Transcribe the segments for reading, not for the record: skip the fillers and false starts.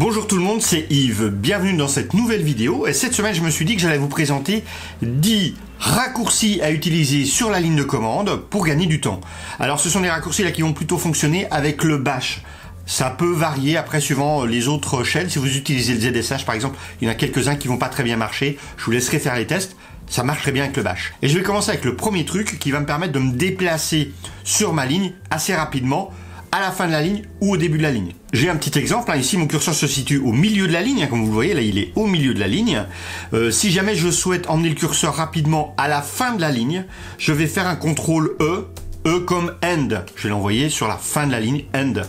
Bonjour tout le monde, c'est Yves, bienvenue dans cette nouvelle vidéo et cette semaine je me suis dit que j'allais vous présenter 10 raccourcis à utiliser sur la ligne de commande pour gagner du temps. Alors ce sont des raccourcis là qui vont plutôt fonctionner avec le bash. Ça peut varier après suivant les autres shells. Si vous utilisez le ZSH par exemple, il y en a quelques-uns qui vont pas très bien marcher, je vous laisserai faire les tests. Ça marche très bien avec le bash. Et je vais commencer avec le premier truc qui va me permettre de me déplacer sur ma ligne assez rapidement à la fin de la ligne ou au début de la ligne. J'ai un petit exemple, ici mon curseur se situe au milieu de la ligne, comme vous le voyez, là il est au milieu de la ligne. Si jamais je souhaite emmener le curseur rapidement à la fin de la ligne, je vais faire un CTRL E comme end. Je vais l'envoyer sur la fin de la ligne, end.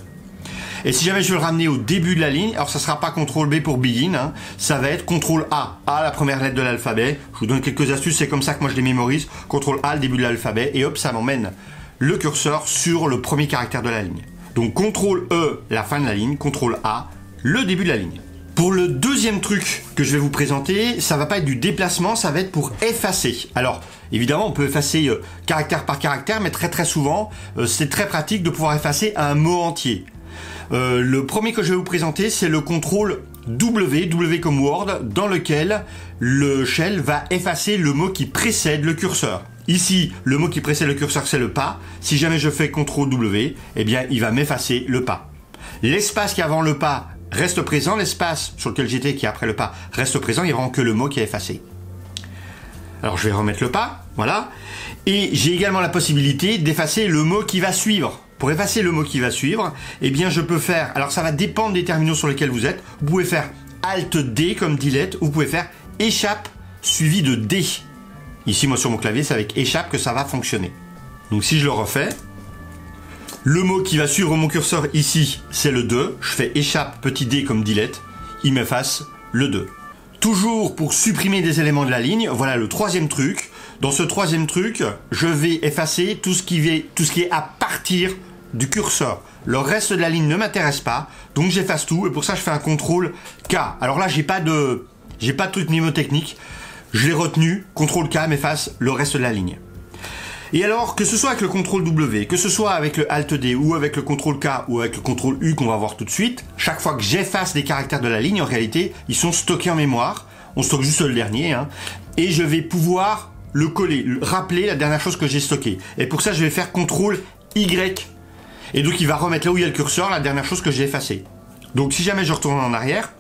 Et si jamais je veux le ramener au début de la ligne, alors ça sera pas CTRL B pour begin, ça va être CTRL A, la première lettre de l'alphabet. Je vous donne quelques astuces, c'est comme ça que moi je les mémorise. CTRL A, le début de l'alphabet, et hop, ça m'emmène le curseur sur le premier caractère de la ligne. Donc CTRL E, la fin de la ligne, CTRL A, le début de la ligne. Pour le deuxième truc que je vais vous présenter, ça va pas être du déplacement, ça va être pour effacer. Alors, évidemment, on peut effacer caractère par caractère, mais très souvent, c'est très pratique de pouvoir effacer un mot entier. Le premier que je vais vous présenter, c'est le CTRL W comme Word, dans lequel le shell va effacer le mot qui précède le curseur. Ici, le mot qui précède le curseur, c'est le pas. Si jamais je fais CTRL W, eh bien, il va m'effacer le pas. L'espace qui est avant le pas reste présent, l'espace sur lequel j'étais qui est après le pas reste présent, il n'y a vraiment que le mot qui est effacé. Alors, je vais remettre le pas, voilà. Et j'ai également la possibilité d'effacer le mot qui va suivre. Pour effacer le mot qui va suivre, eh bien, je peux faire, alors ça va dépendre des terminaux sur lesquels vous êtes. Vous pouvez faire Alt D comme delete, ou vous pouvez faire échappe suivi de D. Ici, moi, sur mon clavier, c'est avec échappe que ça va fonctionner. Donc, si je le refais, le mot qui va suivre mon curseur ici, c'est le 2. Je fais échappe petit d comme delete. Il m'efface le 2. Toujours pour supprimer des éléments de la ligne, voilà le troisième truc. Dans ce troisième truc, je vais effacer tout ce qui est à partir du curseur. Le reste de la ligne ne m'intéresse pas, donc j'efface tout. Et pour ça, je fais un CTRL K. Alors là, j'ai pas de truc mnémotechnique. Je l'ai retenu, CTRL K m'efface le reste de la ligne. Et alors, que ce soit avec le CTRL W, que ce soit avec le Alt D, ou avec le CTRL K, ou avec le CTRL U qu'on va voir tout de suite, chaque fois que j'efface des caractères de la ligne, en réalité, ils sont stockés en mémoire. On stocke juste le dernier, et je vais pouvoir le coller, rappeler la dernière chose que j'ai stockée. Et pour ça, je vais faire CTRL Y. Et donc, il va remettre là où il y a le curseur, la dernière chose que j'ai effacée. Donc, si jamais je retourne en arrière,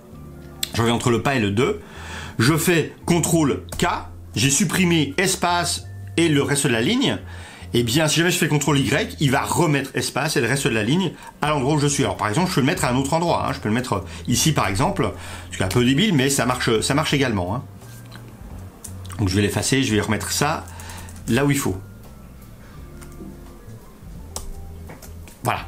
je reviens entre le pas et le 2, je fais CTRL K, j'ai supprimé espace et le reste de la ligne. Et bien, si jamais je fais CTRL Y, il va remettre espace et le reste de la ligne à l'endroit où je suis. Alors, par exemple, je peux le mettre à un autre endroit. Je peux le mettre ici, par exemple. C'est un peu débile, mais ça marche également. Donc, je vais l'effacer, je vais remettre ça là où il faut. Voilà.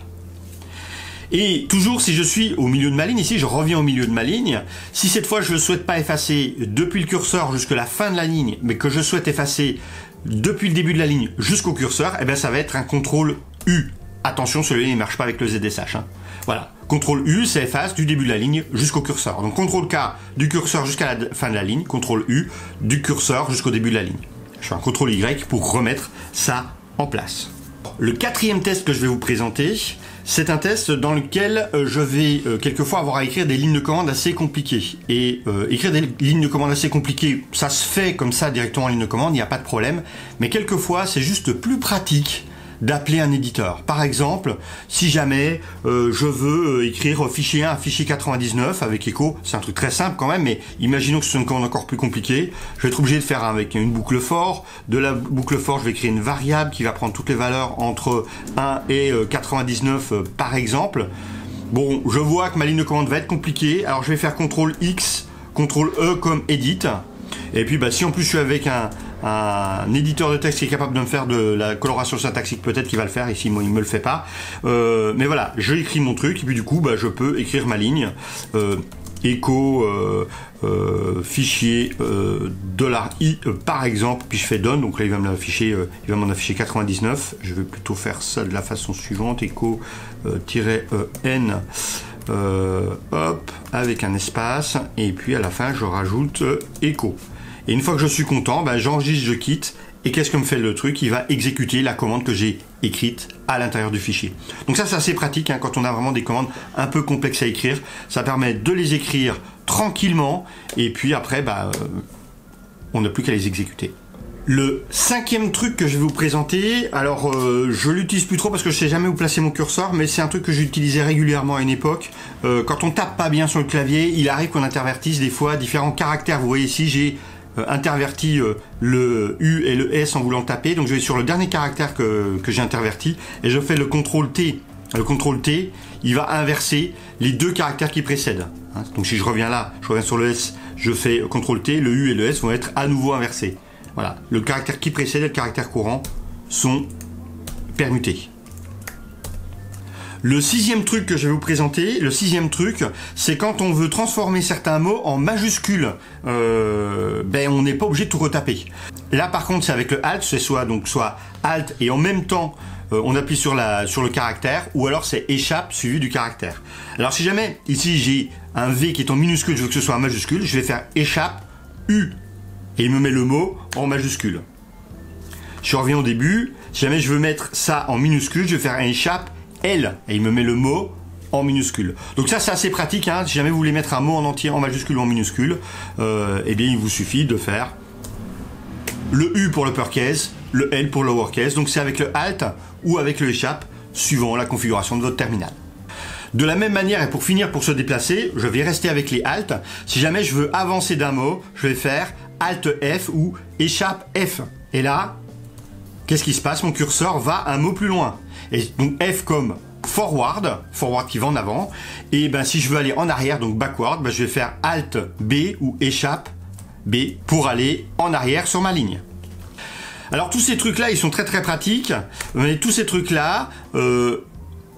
Et toujours, si je suis au milieu de ma ligne, ici, je reviens au milieu de ma ligne. Si cette fois, je ne souhaite pas effacer depuis le curseur jusqu'à la fin de la ligne, mais que je souhaite effacer depuis le début de la ligne jusqu'au curseur, eh bien, ça va être un CTRL U. Attention, celui-là, il ne marche pas avec le ZSH. Voilà. CTRL U, ça efface du début de la ligne jusqu'au curseur. Donc, CTRL K du curseur jusqu'à la fin de la ligne, CTRL U du curseur jusqu'au début de la ligne. Je fais un CTRL Y pour remettre ça en place. Le quatrième test que je vais vous présenter, c'est un test dans lequel je vais quelquefois avoir à écrire des lignes de commande assez compliquées. Et écrire des lignes de commande assez compliquées, ça se fait comme ça directement en ligne de commande, il n'y a pas de problème. Mais quelquefois, c'est juste plus pratique d'appeler un éditeur. Par exemple, si jamais je veux écrire fichier 1 à fichier 99 avec echo, c'est un truc très simple quand même, mais imaginons que ce soit une commande encore plus compliquée, je vais être obligé de faire avec une boucle for. De la boucle for, je vais créer une variable qui va prendre toutes les valeurs entre 1 et 99 par exemple. Bon, je vois que ma ligne de commande va être compliquée, alors je vais faire CTRL X, CTRL E comme edit. Et puis si en plus je suis avec un éditeur de texte qui est capable de me faire de la coloration syntaxique, peut-être qu'il va le faire, ici moi il me le fait pas. Mais voilà, je écris mon truc, et puis du coup je peux écrire ma ligne. Echo fichier $i par exemple, puis je fais done, donc là il va m'en afficher 99. Je vais plutôt faire ça de la façon suivante, echo -n hop, avec un espace, et puis à la fin je rajoute echo. Et une fois que je suis content, j'enregistre, je quitte, Et qu'est-ce que me fait le truc? Il va exécuter la commande que j'ai écrite à l'intérieur du fichier. Donc ça, c'est assez pratique hein, quand on a vraiment des commandes un peu complexes à écrire. Ça permet de les écrire tranquillement et puis après, on n'a plus qu'à les exécuter. Le cinquième truc que je vais vous présenter, alors je l'utilise plus trop parce que je sais jamais où placer mon curseur, mais c'est un truc que j'utilisais régulièrement à une époque. Quand on tape pas bien sur le clavier, il arrive qu'on intervertisse des fois différents caractères. Vous voyez ici, j'ai interverti le U et le S en voulant taper, donc je vais sur le dernier caractère que j'ai interverti et je fais le CTRL T. Le CTRL T, il va inverser les deux caractères qui précèdent. Donc si je reviens là, je reviens sur le S, je fais CTRL T, le U et le S vont être à nouveau inversés. Voilà, le caractère qui précède et le caractère courant sont permutés. Le sixième truc que je vais vous présenter, c'est quand on veut transformer certains mots en majuscules, on n'est pas obligé de tout retaper. Là par contre c'est avec le Alt, c'est soit Alt et en même temps on appuie sur le caractère, ou alors c'est échappe suivi du caractère. Alors si jamais ici j'ai un V qui est en minuscule, je veux que ce soit en majuscule, je vais faire échappe U. Et il me met le mot en majuscule. Je reviens au début. Si jamais je veux mettre ça en minuscule, je vais faire un échappe L. Et il me met le mot en minuscule. Donc ça, c'est assez pratique. Hein. Si jamais vous voulez mettre un mot en entier en majuscule ou en minuscule, il vous suffit de faire le U pour l'uppercase, le L pour lowercase. Donc c'est avec le Alt ou avec le échappe, suivant la configuration de votre terminal. De la même manière, et pour finir, pour se déplacer, je vais rester avec les Alt. Si jamais je veux avancer d'un mot, je vais faire Alt F ou échappe F. Et là, qu'est-ce qui se passe? Mon curseur va un mot plus loin. Et donc F comme forward qui va en avant. Et si je veux aller en arrière, donc backward, je vais faire Alt B ou échappe B pour aller en arrière sur ma ligne. Alors tous ces trucs-là, ils sont très très pratiques. Mais tous ces trucs-là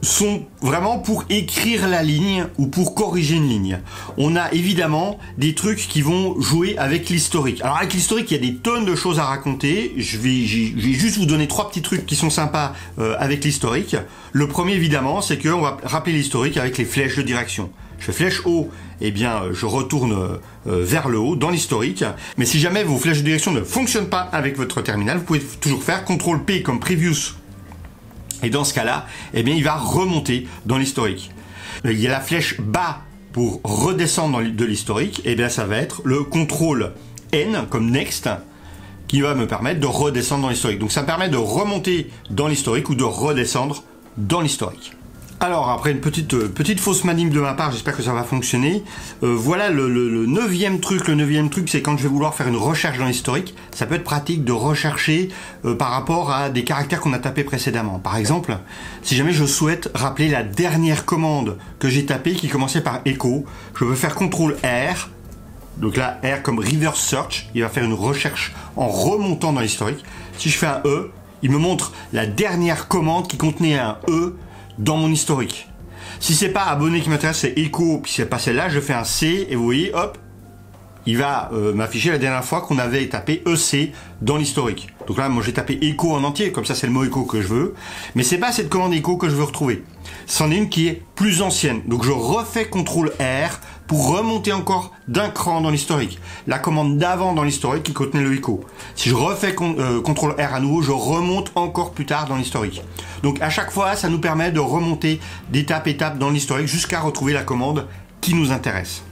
sont vraiment pour écrire la ligne ou pour corriger une ligne. On a évidemment des trucs qui vont jouer avec l'historique. Alors avec l'historique, il y a des tonnes de choses à raconter. Je vais juste vous donner 3 petits trucs qui sont sympas avec l'historique. Le premier évidemment, c'est qu'on va rappeler l'historique avec les flèches de direction. Je fais flèche haut, je retourne vers le haut dans l'historique. Mais si jamais vos flèches de direction ne fonctionnent pas avec votre terminal, vous pouvez toujours faire CTRL P comme Previous. Et dans ce cas-là, il va remonter dans l'historique. Il y a la flèche bas pour redescendre de l'historique. Ça va être le CTRL N comme Next qui va me permettre de redescendre dans l'historique. Donc ça me permet de remonter dans l'historique ou de redescendre dans l'historique. Alors après une petite fausse manip de ma part, j'espère que ça va fonctionner. Voilà le neuvième truc. Le neuvième truc, c'est quand je vais vouloir faire une recherche dans l'historique, ça peut être pratique de rechercher par rapport à des caractères qu'on a tapés précédemment. Par exemple, si jamais je souhaite rappeler la dernière commande que j'ai tapée qui commençait par echo, je peux faire CTRL R. Donc là, R comme reverse search, il va faire une recherche en remontant dans l'historique. Si je fais un E, il me montre la dernière commande qui contenait un E dans mon historique. Si c'est pas abonné qui m'intéresse, c'est echo, puis c'est pas celle-là, je fais un C et vous voyez, hop, il va m'afficher la dernière fois qu'on avait tapé EC dans l'historique. Donc là, moi j'ai tapé echo en entier, comme ça c'est le mot echo que je veux, mais c'est pas cette commande echo que je veux retrouver. C'en est une qui est plus ancienne. Donc je refais CTRL R pour remonter encore d'un cran dans l'historique. La commande d'avant dans l'historique qui contenait le echo. Si je refais CTRL R à nouveau, je remonte encore plus tard dans l'historique. Donc à chaque fois, ça nous permet de remonter d'étape étape dans l'historique jusqu'à retrouver la commande qui nous intéresse.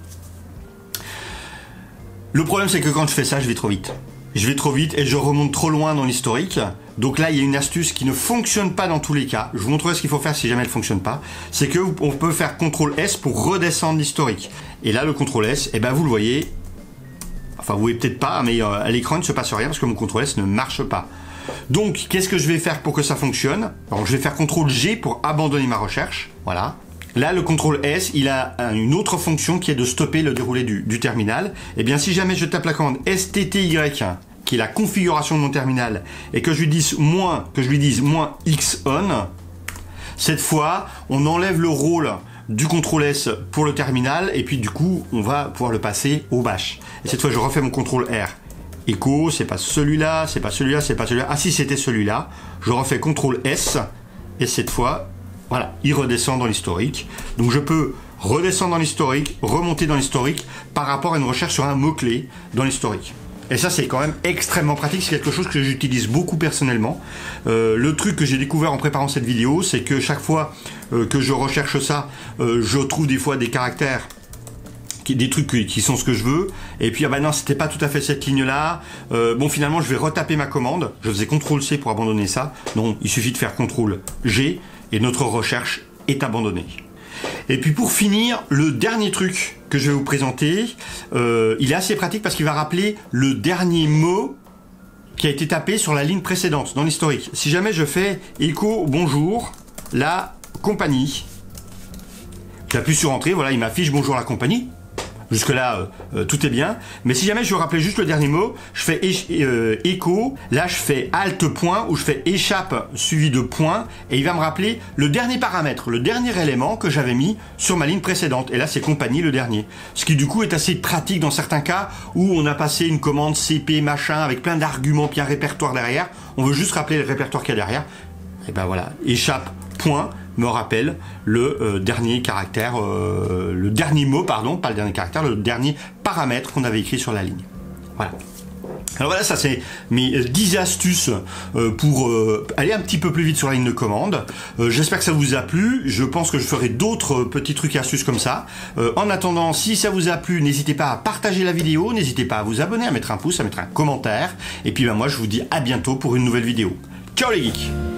Le problème, c'est que quand je fais ça, je vais trop vite. Je vais trop vite et je remonte trop loin dans l'historique. Donc là, il y a une astuce qui ne fonctionne pas dans tous les cas. Je vous montrerai ce qu'il faut faire si jamais elle ne fonctionne pas. C'est que on peut faire CTRL S pour redescendre l'historique. Et là, le CTRL S, vous le voyez. Enfin, vous voyez peut-être pas, mais à l'écran, il ne se passe rien parce que mon CTRL S ne marche pas. Donc, qu'est-ce que je vais faire pour que ça fonctionne? Alors, je vais faire CTRL G pour abandonner ma recherche. Voilà. Là, le CTRL S, il a une autre fonction qui est de stopper le déroulé du terminal. Et bien, si jamais je tape la commande STTY, qui est la configuration de mon terminal, et que je lui dise moins X on, cette fois, on enlève le rôle du CTRL S pour le terminal, et puis du coup, on va pouvoir le passer au bash. Et cette fois, je refais mon CTRL R. Echo, c'est pas celui-là, c'est pas celui-là, c'est pas celui-là. Ah si, c'était celui-là. Je refais CTRL S, et cette fois, voilà, il redescend dans l'historique. Donc je peux redescendre dans l'historique, remonter dans l'historique par rapport à une recherche sur un mot-clé dans l'historique. Et ça, c'est quand même extrêmement pratique. C'est quelque chose que j'utilise beaucoup personnellement. Le truc que j'ai découvert en préparant cette vidéo, c'est que chaque fois que je recherche ça, je trouve des fois des caractères, des trucs qui sont ce que je veux, et puis ah bah non, c'était pas tout à fait cette ligne là. Bon, finalement je vais retaper ma commande. Je faisais CTRL-C pour abandonner ça. Non, il suffit de faire CTRL-G et notre recherche est abandonnée. Et puis pour finir, le dernier truc que je vais vous présenter, il est assez pratique parce qu'il va rappeler le dernier mot qui a été tapé sur la ligne précédente dans l'historique. Si jamais je fais écho bonjour la compagnie, j'appuie sur entrée, voilà, il m'affiche bonjour la compagnie. Jusque là, tout est bien. Mais si jamais je veux rappeler juste le dernier mot, je fais écho, là je fais alt point, ou je fais échappe suivi de point, et il va me rappeler le dernier paramètre, le dernier élément que j'avais mis sur ma ligne précédente. Et là c'est compagnie le dernier. Ce qui du coup est assez pratique dans certains cas où on a passé une commande CP machin avec plein d'arguments puis un répertoire derrière. On veut juste rappeler le répertoire qu'il y a derrière. Et ben voilà, échappe point me rappelle le dernier caractère, le dernier mot, pardon, pas le dernier caractère, le dernier paramètre qu'on avait écrit sur la ligne. Voilà. Alors voilà, ça c'est mes 10 astuces pour aller un petit peu plus vite sur la ligne de commande. J'espère que ça vous a plu. Je pense que je ferai d'autres petits trucs et astuces comme ça. En attendant, si ça vous a plu, n'hésitez pas à partager la vidéo, n'hésitez pas à vous abonner, à mettre un pouce, à mettre un commentaire. Et puis ben, moi je vous dis à bientôt pour une nouvelle vidéo. Ciao les geeks!